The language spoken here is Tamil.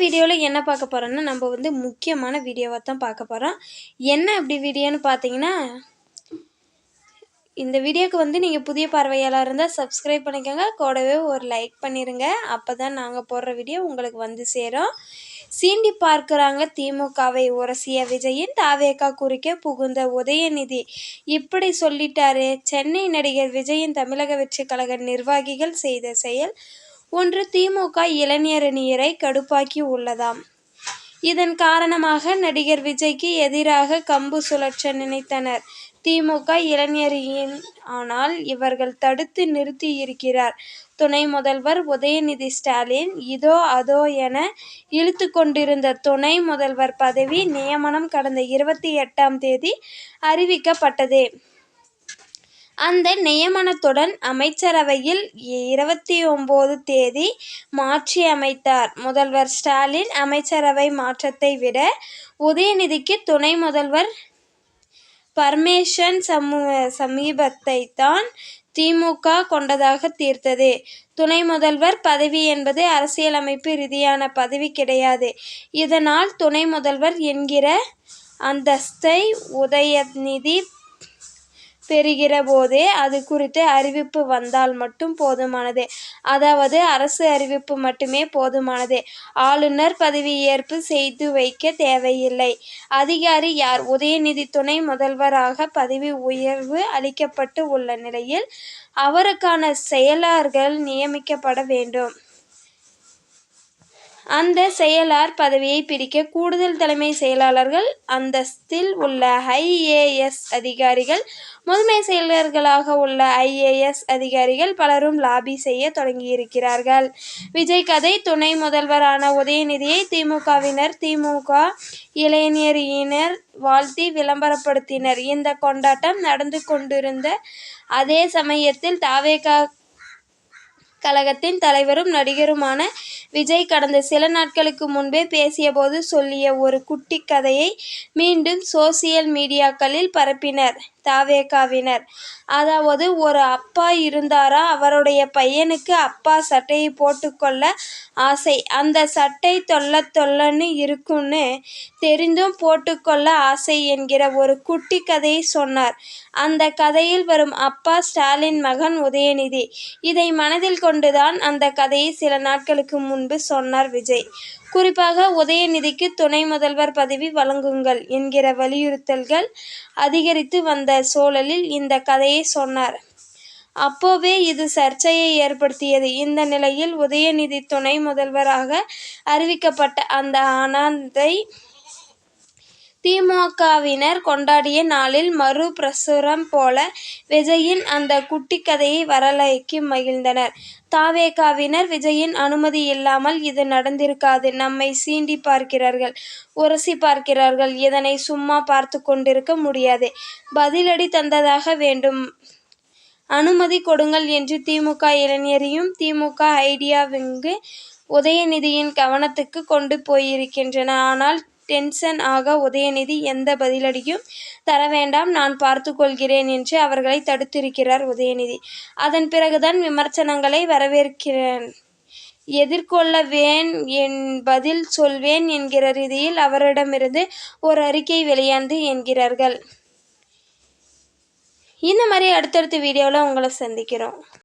வீடியோவில் என்ன பார்க்க போகிறோன்னா, நம்ம முக்கியமான வீடியோவை தான் பார்க்க போகிறோம். என்ன அப்படி வீடியோன்னு பார்த்தீங்கன்னா, இந்த வீடியோக்கு நீங்கள் புதிய பார்வையாளராக இருந்தால் சப்ஸ்கிரைப் பண்ணிக்கோங்க. கூடவே ஒரு லைக் பண்ணிடுங்க. அப்போ தான் நாங்கள் போடுற வீடியோ உங்களுக்கு சேரும். சீண்டி பார்க்குறாங்க திமுகவை உரசிய விஜயின் தாவேகா குறிக்க புகுந்த உதயநிதி இப்படி சொல்லிட்டாரு. சென்னை நடிகர் விஜயின் தமிழக வெற்றி கழக நிர்வாகிகள் செய்த செயல் ஒன்று திமுக இளைஞரணியரை கடுப்பாக்கி உள்ளதாம். இதன் காரணமாக நடிகர் விஜய்க்கு எதிராக கம்பு சுழற்ற நினைத்தனர் திமுக இளைஞரின். ஆனால் இவர்கள் தடுத்து நிறுத்தியிருக்கிறார் துணை முதல்வர் உதயநிதி ஸ்டாலின். இதோ அதோ என இழுத்து கொண்டிருந்த துணை முதல்வர் பதவி நியமனம் கடந்த 28ஆம் தேதி அறிவிக்கப்பட்டது. அந்த நியமனத்துடன் அமைச்சரவையில் 29 தேதி மாற்றி அமைத்தார் முதல்வர் ஸ்டாலின். அமைச்சரவை மாற்றத்தை விட உதயநிதிக்கு துணை முதல்வர் பர்மேஷன் சமீபத்தை தான் திமுக கொண்டதாக தீர்த்தது. துணை முதல்வர் பதவி என்பது அரசியலமைப்பு ரீதியான பதவி கிடையாது. இதனால் துணை முதல்வர் என்கிற அந்தஸ்தை உதயநிதி பெறுகிற போதே அது குறித்து அறிவிப்பு வந்தால் மட்டும் போதுமானது. அதாவது அரசு அறிவிப்பு மட்டுமே போதுமானது. ஆளுநர் பதவியேற்பு செய்து வைக்க தேவையில்லை. அதிகாரி யார்? உதயநிதி துணை முதல்வராக பதவி உயர்வு அளிக்கப்பட்டு உள்ள நிலையில் அவருக்கான செயலர்கள் நியமிக்கப்பட வேண்டும். அந்த செயலர் பதவியை பிடிக்க கூடுதல் தலைமை செயலாளர்கள் அந்தஸ்தில் உள்ள IAS அதிகாரிகள், முதன்மை செயலர்களாக உள்ள IAS அதிகாரிகள் பலரும் லாபி செய்ய தொடங்கியிருக்கிறார்கள். விஜய் கதை. துணை முதல்வரான உதயநிதியை திமுகவினர் திமுக இளைஞரினர் வாழ்த்தி விளம்பரப்படுத்தினர். இந்த கொண்டாட்டம் நடந்து கொண்டிருந்த அதே சமயத்தில் தாவேகா கழகத்தின் தலைவரும் நடிகருமான விஜய் கடந்த சில நாட்களுக்கு முன்பே பேசியபோது சொல்லிய ஒரு குட்டி கதையை மீண்டும் சோசியல் மீடியாக்களில் பரப்பினர் தாவேகாவினர். அதாவது, ஒரு அப்பா இருந்தாரா, அவருடைய பையனுக்கு அப்பா சட்டையை போட்டுக்கொள்ள ஆசை. அந்த சட்டை தொல்லன்னு இருக்குன்னு தெரிந்தும் போட்டுக்கொள்ள ஆசை என்கிற ஒரு குட்டி கதையை சொன்னார். அந்த கதையில் வரும் அப்பா ஸ்டாலின் மகன் உதயநிதி. இதை மனதில் கொண்டுதான் அந்த கதையை சில நாட்களுக்கு முன்பு சொன்னார் விஜய். குறிப்பாக உதயநிதிக்கு துணை முதல்வர் பதவி வழங்குங்கள் என்கிற வலியுறுத்தல்கள் அதிகரித்து வந்த சூழலில் இந்த கதையை சொன்னார். அப்போவே இது சர்ச்சையை ஏற்படுத்தியது. இந்த நிலையில் உதயநிதி துணை முதல்வராக அறிவிக்கப்பட்ட அந்த ஆனந்தை திமுகவினர் கொண்டாடிய நாளில் மறு பிரசுரம் போல விஜயின் அந்த குட்டி கதையை வரலாக்கி மகிழ்ந்தனர். தாவேகாவினர் விஜயின் அனுமதி இல்லாமல் இது நடந்திருக்காது, நம்மை சீண்டி பார்க்கிறார்கள், உரசி பார்க்கிறார்கள், இதனை சும்மா பார்த்து கொண்டிருக்க முடியாது, பதிலடி தந்ததாக வேண்டும், அனுமதி கொடுங்கள் என்று திமுக இளைஞரையும் திமுக ஐடியாவிங்கு உதயநிதியின் கவனத்துக்கு கொண்டு போயிருக்கின்றன. ஆனால் டென்ஷன் ஆக உதயநிதி எந்த பதிலடியும் தர வேண்டாம், நான் பார்த்து கொள்கிறேன் என்று அவர்களை தடுத்திருக்கிறார் உதயநிதி. அதன் பிறகுதான் விமர்சனங்களை வரவேற்கிறேன், எதிர்கொள்ளவேன், பதில் சொல்வேன் என்கிற ரீதியில் அவரிடமிருந்து ஒரு அறிக்கை வெளியானது என்கிறார்கள். இந்த மாதிரி அடுத்தடுத்த வீடியோவில் உங்களை சந்திக்கிறோம்.